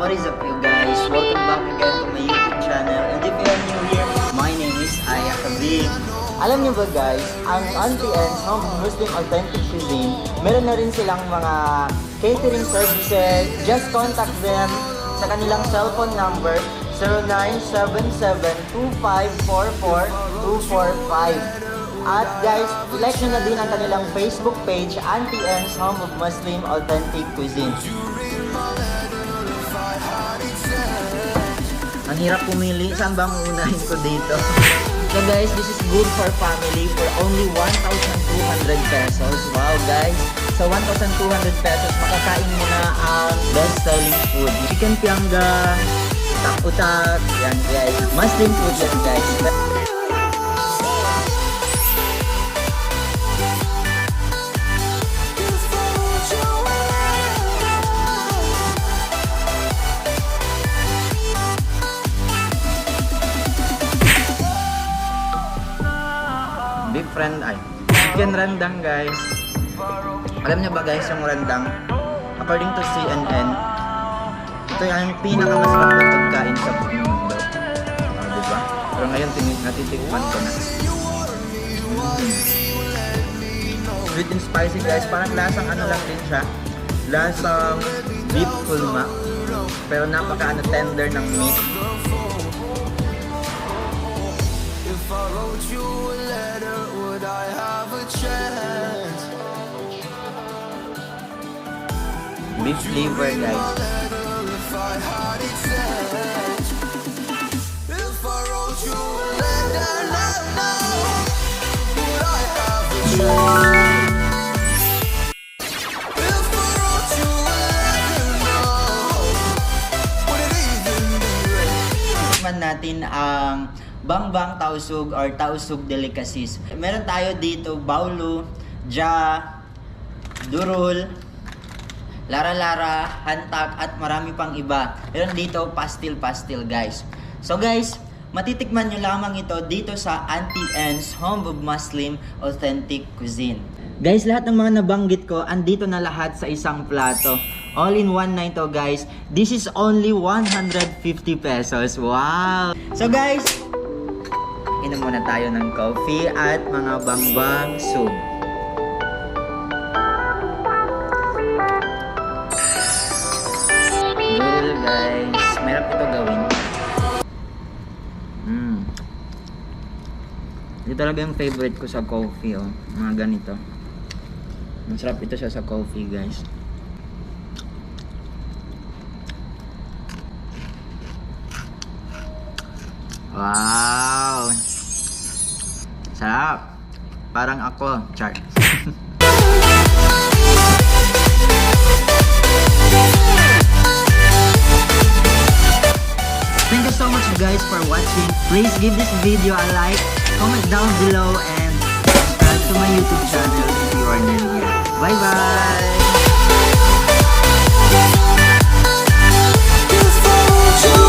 What is up you guys? Welcome back again to my YouTube channel. And if you are new here, my name is Aya Kabib. Alam niyo ba guys, ang Auntie Anne's Home Muslim Authentic Cuisine, meron na rin silang mga catering services. Just contact them sa kanilang cellphone number 0977-2544-245. At guys, like nyo na din ang kanilang Facebook page, Auntie Anne's Home of Muslim Authentic Cuisine. Ang hirap pumili, saan bang uunahin ko dito? So guys, this is good for family for only 1,200 pesos. Wow guys, sa 1,200 pesos, makakain mo na ang best-selling food. Chicken piangga, utak-utak, yan guys. Muslim food yan guys. Big friend ay chicken rendang guys. Alam niyo ba guys yung rendang, according to CNN, ito yung pinakamasarap na pagkain sa buong mundo. Diba? Pero ngayon natitikman ko na. Sweet and spicy guys, parang lasang ano lang din siya, lasang beef fulma, pero napaka tender ng meat. If I wrote you a letter, would I have a chance? Beef flavor guys. If I had it sense. If I wrote you a letter, would I have a chance? If I wrote you a letter, would it even be ready? Tikman natin ang Bangbang Tausug or Tausug Delicacies. Meron tayo dito Baulu, Ja, Durul, Lara-Lara, Hantak at marami pang iba. Meron dito pastil-pastil guys. So guys, matitikman nyo lamang ito dito sa Auntie Anne's Home of Muslim Authentic Cuisine. Guys, lahat ng mga nabanggit ko, andito na lahat sa isang plato. All in one na ito guys. This is only 150 pesos. Wow! So guys, inom muna tayo ng coffee at mga bangbang soup. Durul guys. Merap ito gawin. Ito talaga yung favorite ko sa coffee, oh. Mga ganito. Masarap ito siya sa coffee guys. Wow! Sarap! Parang ako, char. Thank you so much guys for watching. Please give this video a like, comment down below, and subscribe to my YouTube channel if you are new here. Bye bye! If I wrote you